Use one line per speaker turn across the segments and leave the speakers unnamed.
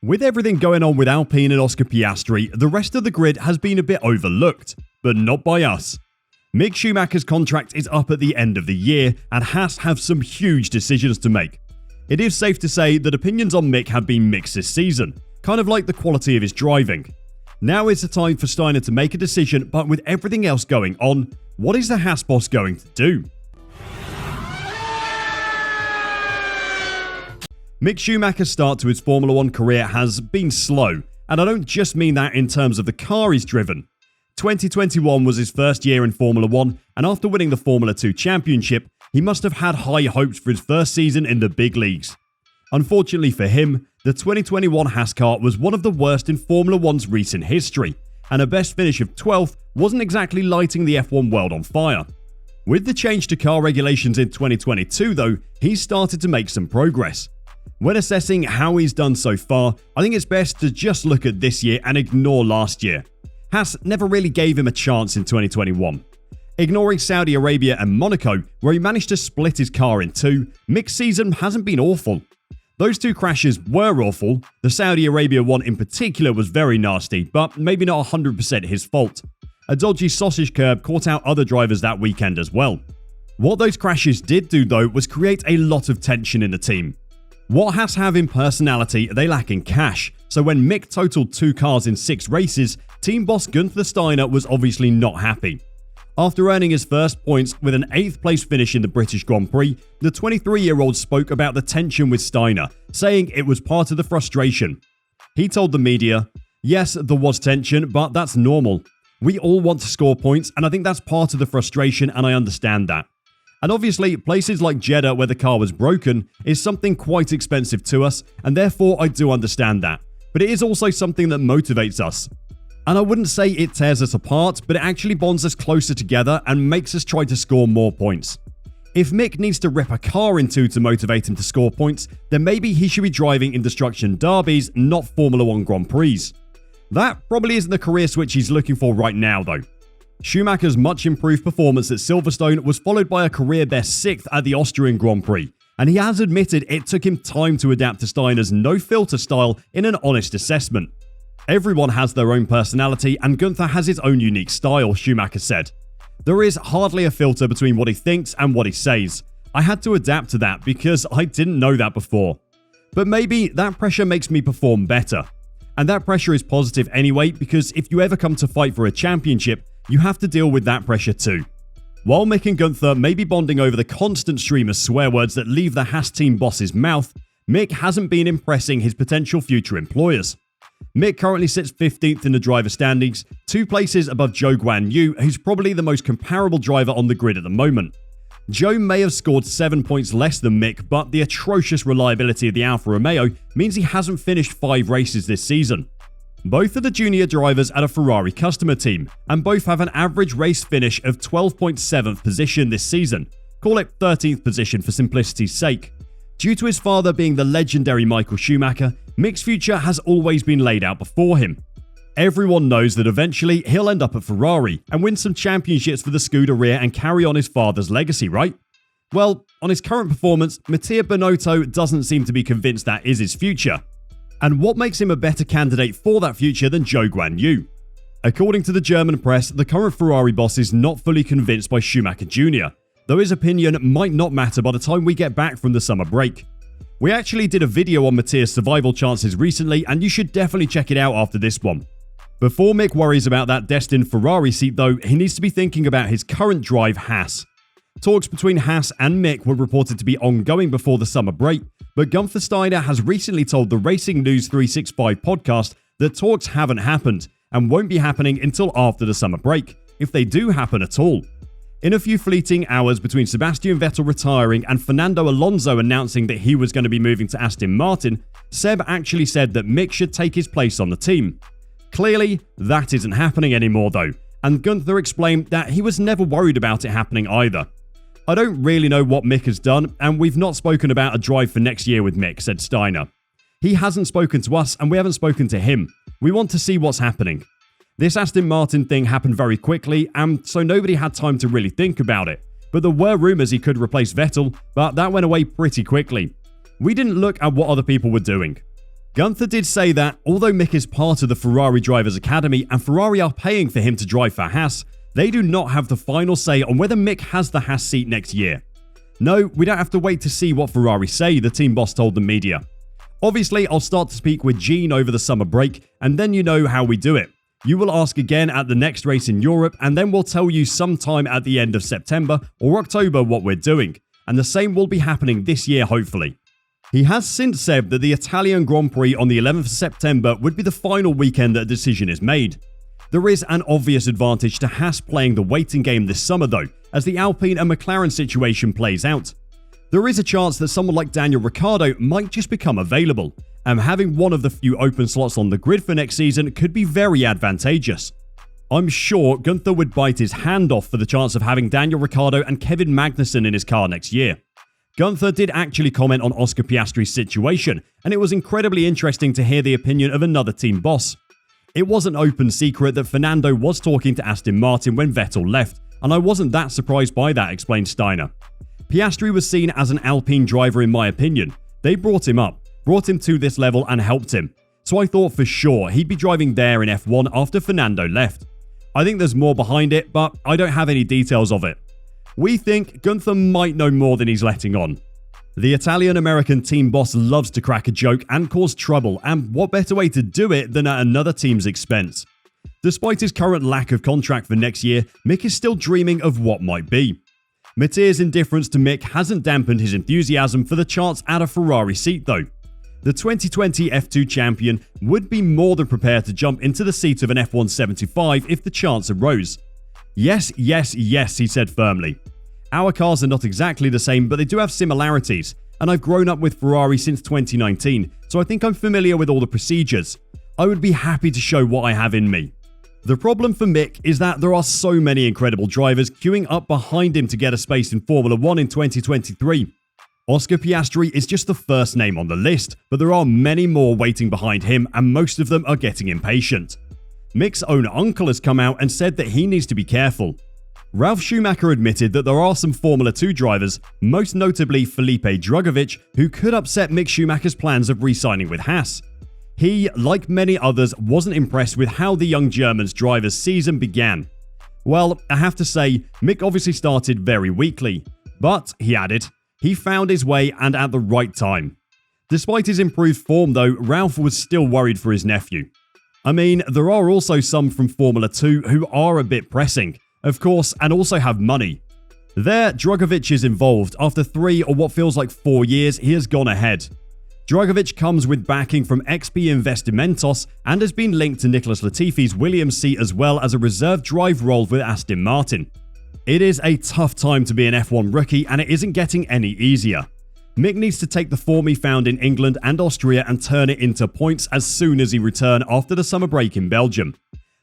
With everything going on with Alpine and Oscar Piastri, the rest of the grid has been a bit overlooked, but not by us. Mick Schumacher's contract is up at the end of the year, and Haas have some huge decisions to make. It is safe to say that opinions on Mick have been mixed this season, kind of like the quality of his driving. Now is the time for Steiner to make a decision, but with everything else going on, what is the Haas boss going to do? Mick Schumacher's start to his Formula 1 career has been slow, and I don't just mean that in terms of the car he's driven. 2021 was his first year in Formula 1, and after winning the Formula 2 championship, he must have had high hopes for his first season in the big leagues. Unfortunately for him, the 2021 Haas car was one of the worst in Formula 1's recent history, and a best finish of 12th wasn't exactly lighting the F1 world on fire. With the change to car regulations in 2022 though, he's started to make some progress. When assessing how he's done so far, I think it's best to just look at this year and ignore last year. Haas never really gave him a chance in 2021. Ignoring Saudi Arabia and Monaco, where he managed to split his car in two, Mick's season hasn't been awful. Those two crashes were awful. The Saudi Arabia one in particular was very nasty, but maybe not 100% his fault. A dodgy sausage curb caught out other drivers that weekend as well. What those crashes did do though was create a lot of tension in the team. What Haas have in personality, they lack in cash, so when Mick totaled 2 cars in 6 races, team boss Gunther Steiner was obviously not happy. After earning his first points with an 8th place finish in the British Grand Prix, the 23-year-old spoke about the tension with Steiner, saying it was part of the frustration. He told the media, "Yes, there was tension, but that's normal. We all want to score points, and I think that's part of the frustration, and I understand that. And obviously, places like Jeddah where the car was broken is something quite expensive to us, and therefore I do understand that. But it is also something that motivates us. And I wouldn't say it tears us apart, but it actually bonds us closer together and makes us try to score more points. If Mick needs to rip a car in two to motivate him to score points, then maybe he should be driving in destruction derbies, not Formula 1 Grand Prix. That probably isn't the career switch he's looking for right now though." Schumacher's much improved performance at Silverstone was followed by a career best 6th at the Austrian Grand Prix, and he has admitted it took him time to adapt to Steiner's no-filter style in an honest assessment. "Everyone has their own personality, and Gunther has his own unique style," Schumacher said. "There is hardly a filter between what he thinks and what he says. I had to adapt to that because I didn't know that before. But maybe that pressure makes me perform better. And that pressure is positive anyway, because if you ever come to fight for a championship, you have to deal with that pressure too." While Mick and Gunther may be bonding over the constant stream of swear words that leave the Haas team boss's mouth, Mick hasn't been impressing his potential future employers. Mick currently sits 15th in the driver standings, 2 places above Zhou Guanyu, who's probably the most comparable driver on the grid at the moment. Zhou may have scored 7 points less than Mick, but the atrocious reliability of the Alfa Romeo means he hasn't finished 5 races this season. Both are the junior drivers at a Ferrari customer team, and both have an average race finish of 12.7th position this season. Call it 13th position for simplicity's sake. Due to his father being the legendary Michael Schumacher, Mick's future has always been laid out before him. Everyone knows that eventually he'll end up at Ferrari and win some championships for the Scuderia and carry on his father's legacy, right? Well, on his current performance, Mattia Binotto doesn't seem to be convinced that is his future. And what makes him a better candidate for that future than Zhou Guanyu? According to the German press, the current Ferrari boss is not fully convinced by Schumacher Jr., though his opinion might not matter by the time we get back from the summer break. We actually did a video on Mattia's survival chances recently, and you should definitely check it out after this one. Before Mick worries about that destined Ferrari seat though, he needs to be thinking about his current drive, Haas. Talks between Haas and Mick were reported to be ongoing before the summer break, but Gunther Steiner has recently told the Racing News 365 podcast that talks haven't happened and won't be happening until after the summer break, if they do happen at all. In a few fleeting hours between Sebastian Vettel retiring and Fernando Alonso announcing that he was going to be moving to Aston Martin, Seb actually said that Mick should take his place on the team. Clearly, that isn't happening anymore though, and Gunther explained that he was never worried about it happening either. "I don't really know what Mick has done, and we've not spoken about a drive for next year with Mick," said Steiner. "He hasn't spoken to us, and we haven't spoken to him. We want to see what's happening. This Aston Martin thing happened very quickly, and so nobody had time to really think about it. But there were rumours he could replace Vettel, but that went away pretty quickly. We didn't look at what other people were doing. Gunther did say that, although Mick is part of the Ferrari Drivers Academy and Ferrari are paying for him to drive for Haas, they do not have the final say on whether Mick has the Haas seat next year. No, we don't have to wait to see what Ferrari say, the team boss told the media. Obviously, I'll start to speak with Gene over the summer break, and then you know how we do it. You will ask again at the next race in Europe, and then we'll tell you sometime at the end of September or October what we're doing. And the same will be happening this year, hopefully. He has since said that the Italian Grand Prix on the 11th of September would be the final weekend that a decision is made. There is an obvious advantage to Haas playing the waiting game this summer though, as the Alpine and McLaren situation plays out. There is a chance that someone like Daniel Ricciardo might just become available, and having one of the few open slots on the grid for next season could be very advantageous. I'm sure Gunther would bite his hand off for the chance of having Daniel Ricciardo and Kevin Magnussen in his car next year. Gunther did actually comment on Oscar Piastri's situation, and it was incredibly interesting to hear the opinion of another team boss. It was an open secret that Fernando was talking to Aston Martin when Vettel left, and I wasn't that surprised by that, explained Steiner. Piastri was seen as an Alpine driver in my opinion. They brought him up, brought him to this level and helped him. So I thought for sure he'd be driving there in F1 after Fernando left. I think there's more behind it, but I don't have any details of it. We think Gunther might know more than he's letting on. The Italian-American team boss loves to crack a joke and cause trouble, and what better way to do it than at another team's expense? Despite his current lack of contract for next year, Mick is still dreaming of what might be. Mattia's indifference to Mick hasn't dampened his enthusiasm for the chance at a Ferrari seat though. The 2020 F2 champion would be more than prepared to jump into the seat of an F1 75 if the chance arose. Yes, yes, yes, he said firmly. Our cars are not exactly the same, but they do have similarities, and I've grown up with Ferrari since 2019, so I think I'm familiar with all the procedures. I would be happy to show what I have in me. The problem for Mick is that there are so many incredible drivers queuing up behind him to get a space in Formula 1 in 2023. Oscar Piastri is just the first name on the list, but there are many more waiting behind him, and most of them are getting impatient. Mick's own uncle has come out and said that he needs to be careful. Ralf Schumacher admitted that there are some Formula 2 drivers, most notably Felipe Drugovich, who could upset Mick Schumacher's plans of re-signing with Haas. He, like many others, wasn't impressed with how the young German's driver's season began. Well, I have to say, Mick obviously started very weakly, but, he added, he found his way and at the right time. Despite his improved form though, Ralf was still worried for his nephew. I mean, there are also some from Formula 2 who are a bit pressing, of course, and also have money. There, Drugovich is involved. After 3 or what feels like 4 years, he has gone ahead. Drugovich comes with backing from XP Investimentos and has been linked to Nicholas Latifi's Williams seat as well as a reserve drive role with Aston Martin. It is a tough time to be an F1 rookie and it isn't getting any easier. Mick needs to take the form he found in England and Austria and turn it into points as soon as he returns after the summer break in Belgium.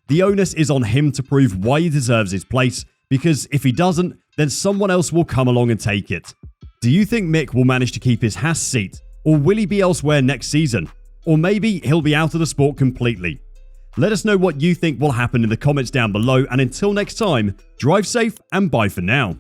The onus is on him to prove why he deserves his place, because if he doesn't, then someone else will come along and take it. Do you think Mick will manage to keep his Haas seat, or will he be elsewhere next season? Or maybe he'll be out of the sport completely? Let us know what you think will happen in the comments down below, and until next time, drive safe and bye for now.